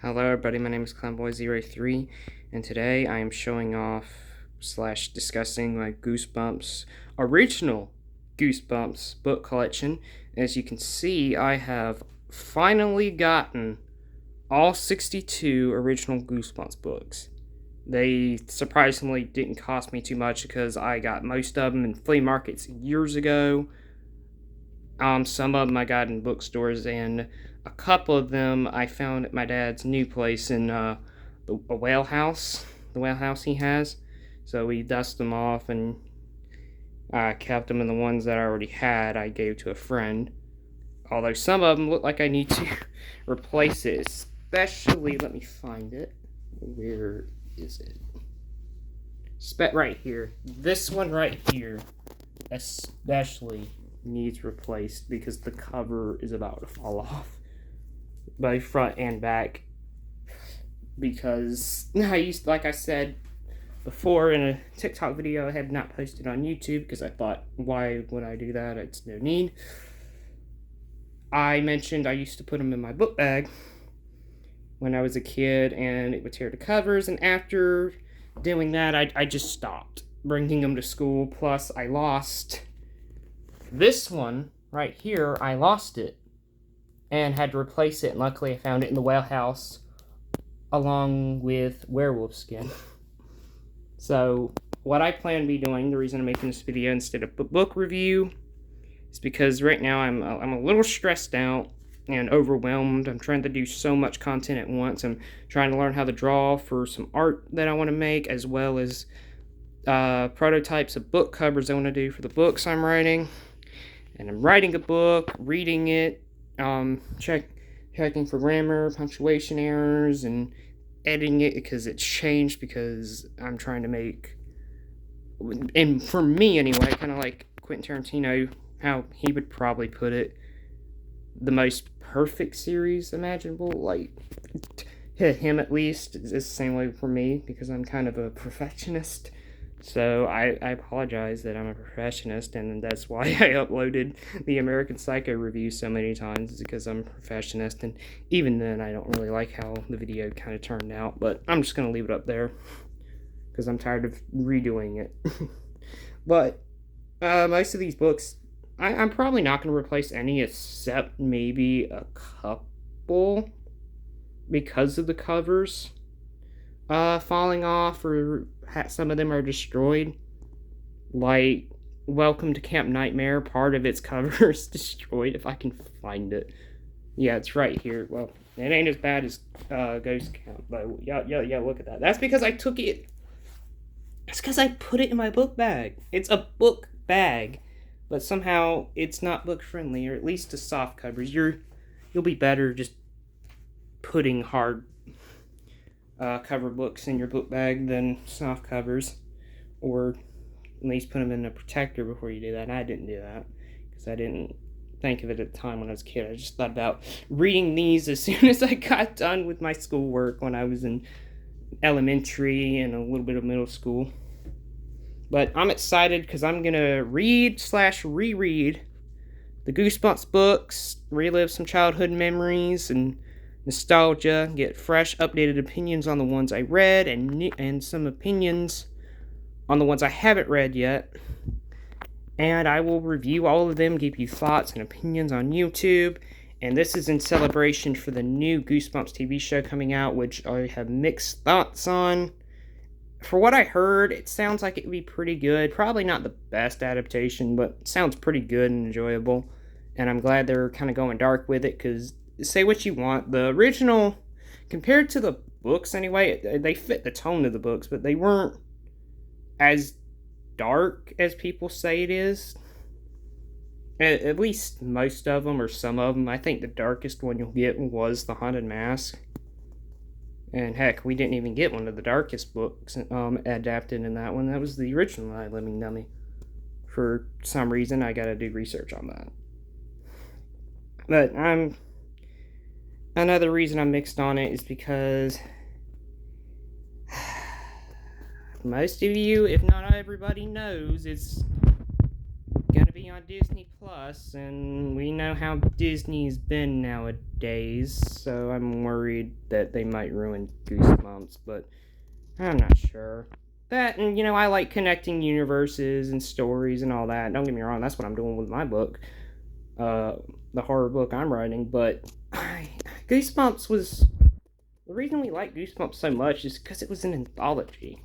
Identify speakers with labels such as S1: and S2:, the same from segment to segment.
S1: Hello everybody, my name is Clownboy03, and today I am showing off / discussing my Goosebumps, original Goosebumps book collection. As you can see, I have finally gotten all 62 original Goosebumps books. They surprisingly didn't cost me too much because I got most of them in flea markets years ago. Some of them I got in bookstores, and a couple of them I found at my dad's new place in a whale house, the whale house he has. So we dusted them off, and I kept them, and the ones that I already had I gave to a friend. Although some of them look like I need to replace it, especially, let me find it. Where is it? Right here. This one right here, especially needs replaced because the cover is about to fall off, by front and back, because like I said before in a TikTok video I had not posted on YouTube because I thought, why would I do that? It's no need. I mentioned I used to put them in my book bag when I was a kid and it would tear the covers, and after doing that I just stopped bringing them to school. Plus I lost this one right here. I lost it and had to replace it, and luckily I found it in the whale house along with werewolf skin. So what I plan to be doing, the reason I'm making this video instead of book review, is because right now I'm a little stressed out and overwhelmed. I'm trying to do so much content at once. I'm trying to learn how to draw for some art that I want to make, as well as prototypes of book covers I want to do for the books I'm writing. And I'm writing a book, reading it, checking for grammar, punctuation errors, and editing it because it's changed, because I'm trying to make, and for me anyway, kind of like Quentin Tarantino, how he would probably put it, the most perfect series imaginable. Like, him at least is the same way for me, because I'm kind of a perfectionist. So I apologize that I'm a perfectionist, and that's why I uploaded the American Psycho review so many times, is because I'm a perfectionist, and even then I don't really like how the video kind of turned out, but I'm just going to leave it up there because I'm tired of redoing it. But most of these books, I'm probably not going to replace any except maybe a couple because of the covers falling off, or some of them are destroyed. Like Welcome to Camp Nightmare, part of its cover is destroyed, if I can find it. Yeah, it's right here. Well, it ain't as bad as Ghost Camp, but yeah, look at that. That's because I took it. That's because I put it in my book bag. It's a book bag, but somehow it's not book friendly, or at least to soft covers. You'll be better just putting hard cover books in your book bag than soft covers, or at least put them in a protector before you do that. And I didn't do that because I didn't think of it at the time when I was a kid. I just thought about reading these as soon as I got done with my schoolwork when I was in elementary and a little bit of middle school. But I'm excited because I'm gonna read / reread the Goosebumps books, relive some childhood memories and nostalgia, get fresh, updated opinions on the ones I read, and some opinions on the ones I haven't read yet. And I will review all of them, give you thoughts and opinions on YouTube. And this is in celebration for the new Goosebumps TV show coming out, which I have mixed thoughts on. For what I heard, it sounds like it would be pretty good. Probably not the best adaptation, but it sounds pretty good and enjoyable. And I'm glad they're kind of going dark with it, because say what you want, the original, compared to the books anyway, they fit the tone of the books, but they weren't as dark as people say it is. At least most of them, or some of them. I think the darkest one you'll get was The Haunted Mask. And heck, we didn't even get one of the darkest books adapted in that one. That was the original I Living Dummy. For some reason, I gotta do research on that. But another reason I'm mixed on it is because most of you, if not everybody, knows it's gonna be be on Disney Plus, and we know how Disney's been nowadays, so I'm worried that they might ruin Goosebumps, but I'm not sure. That, and I like connecting universes and stories and all that. Don't get me wrong, that's what I'm doing with my book, the horror book I'm writing, but Goosebumps was. The reason we like Goosebumps so much is because it was an anthology.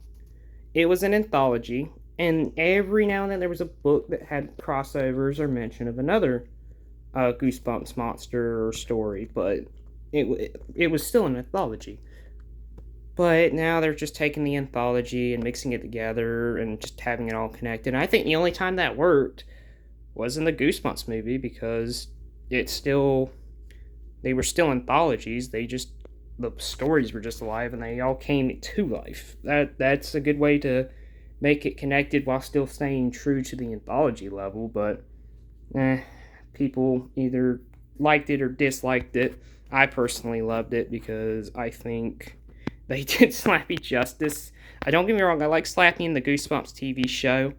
S1: It was an anthology, and every now and then there was a book that had crossovers or mention of another Goosebumps monster or story, but it was still an anthology. But now they're just taking the anthology and mixing it together and just having it all connected. And I think the only time that worked was in the Goosebumps movie because they were still anthologies. The stories were just alive and they all came to life. That's a good way to make it connected while still staying true to the anthology level, but people either liked it or disliked it. I personally loved it because I think they did Slappy justice. Don't get me wrong, I like Slappy in the Goosebumps TV show,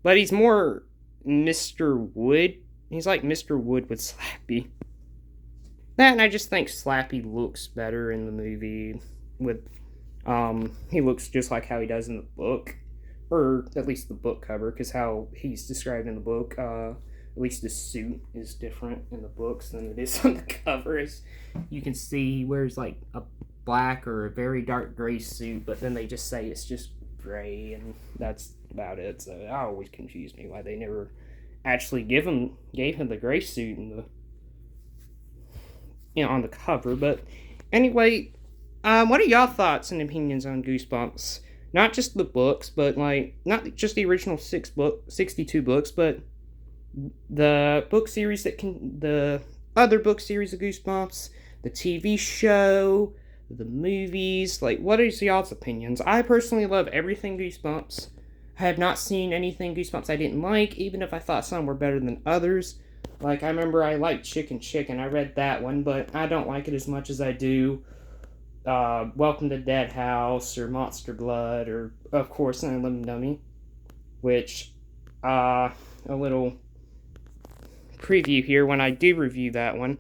S1: but he's more Mr. Wood. He's like Mr. Wood with Slappy. That, and I just think Slappy looks better in the movie with, he looks just like how he does in the book, or at least the book cover, because how he's described in the book, at least the suit is different in the books than it is on the cover. As you can see, he wears like a black or a very dark gray suit, but then they just say it's just gray, and that's about it. So that always confused me why they never actually gave him the gray suit in the on the cover. But anyway, what are y'all thoughts and opinions on Goosebumps? Not just the books, but like not just the original 62 books, but the book series the other book series of Goosebumps, the TV show, the movies. Like, what is y'all's opinions? I personally love everything Goosebumps. I have not seen anything Goosebumps I didn't like, even if I thought some were better than others. Like, I remember I liked Chicken. I read that one, but I don't like it as much as I do Welcome to Dead House or Monster Blood or, of course, Night Living Dummy, which, a little preview here, when I do review that one,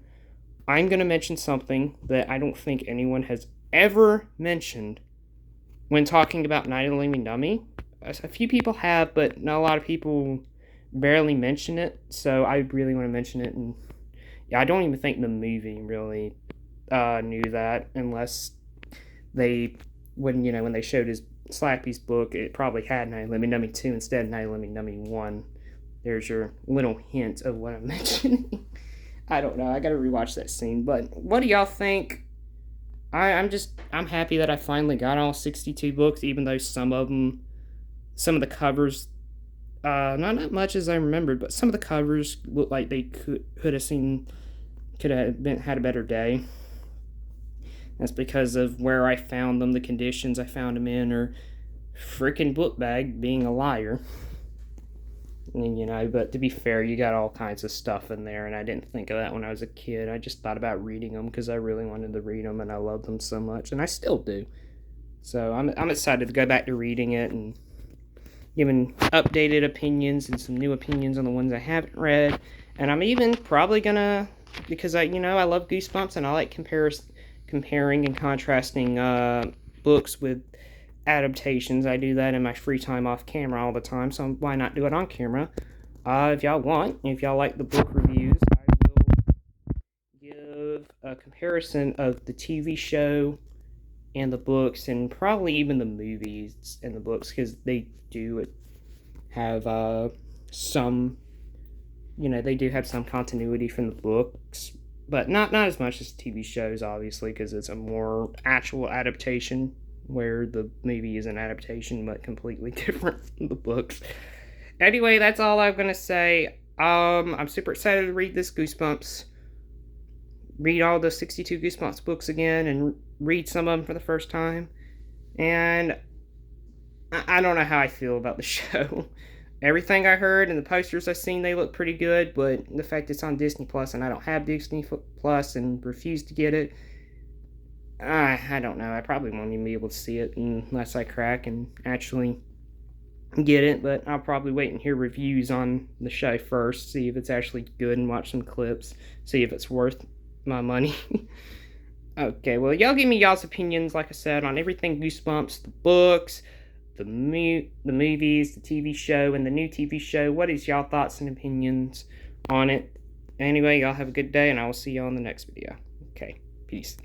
S1: I'm going to mention something that I don't think anyone has ever mentioned when talking about Night of the Living Dummy. A few people have, but not a lot of people barely mention it, so I really want to mention it. And yeah, I don't even think the movie really knew that, unless when they showed Slappy's book, it probably had Night of the Living Dummy 2 instead of Night of the Living Dummy 1. There's your little hint of what I'm mentioning. I don't know, I gotta rewatch that scene. But what do y'all think? I'm happy that I finally got all 62 books, even though some of the covers, not that much as I remembered, but some of the covers looked like they could have had a better day. That's because of where I found them, the conditions I found them in, or freaking book bag being a liar. And, but to be fair, you got all kinds of stuff in there, and I didn't think of that when I was a kid. I just thought about reading them because I really wanted to read them, and I love them so much, and I still do. So I'm excited to go back to reading it and giving updated opinions and some new opinions on the ones I haven't read. And I'm even probably gonna, because I love Goosebumps and I like comparing and contrasting books with adaptations. I do that in my free time off camera all the time, so why not do it on camera? If y'all like the book reviews, I will give a comparison of the TV show and the books, and probably even the movies and the books, because they do have some, they do have some continuity from the books, but not as much as TV shows, obviously, because it's a more actual adaptation, where the movie is an adaptation, but completely different from the books. Anyway, that's all I'm going to say. I'm super excited to read this Goosebumps. Read all the 62 Goosebumps books again, and read some of them for the first time. And I don't know how I feel about the show. Everything I heard and the posters I've seen, they look pretty good, but the fact it's on Disney Plus and I don't have Disney Plus and refuse to get it, I don't know. I probably won't even be able to see it unless I crack and actually get it, but I'll probably wait and hear reviews on the show first, see if it's actually good and watch some clips, see if it's worth my money. Okay, well, y'all give me y'all's opinions, like I said, on everything Goosebumps, the books, the movies, the TV show, and the new TV show. What is y'all thoughts and opinions on it? Anyway, y'all have a good day, and I will see y'all in the next video. Okay, peace.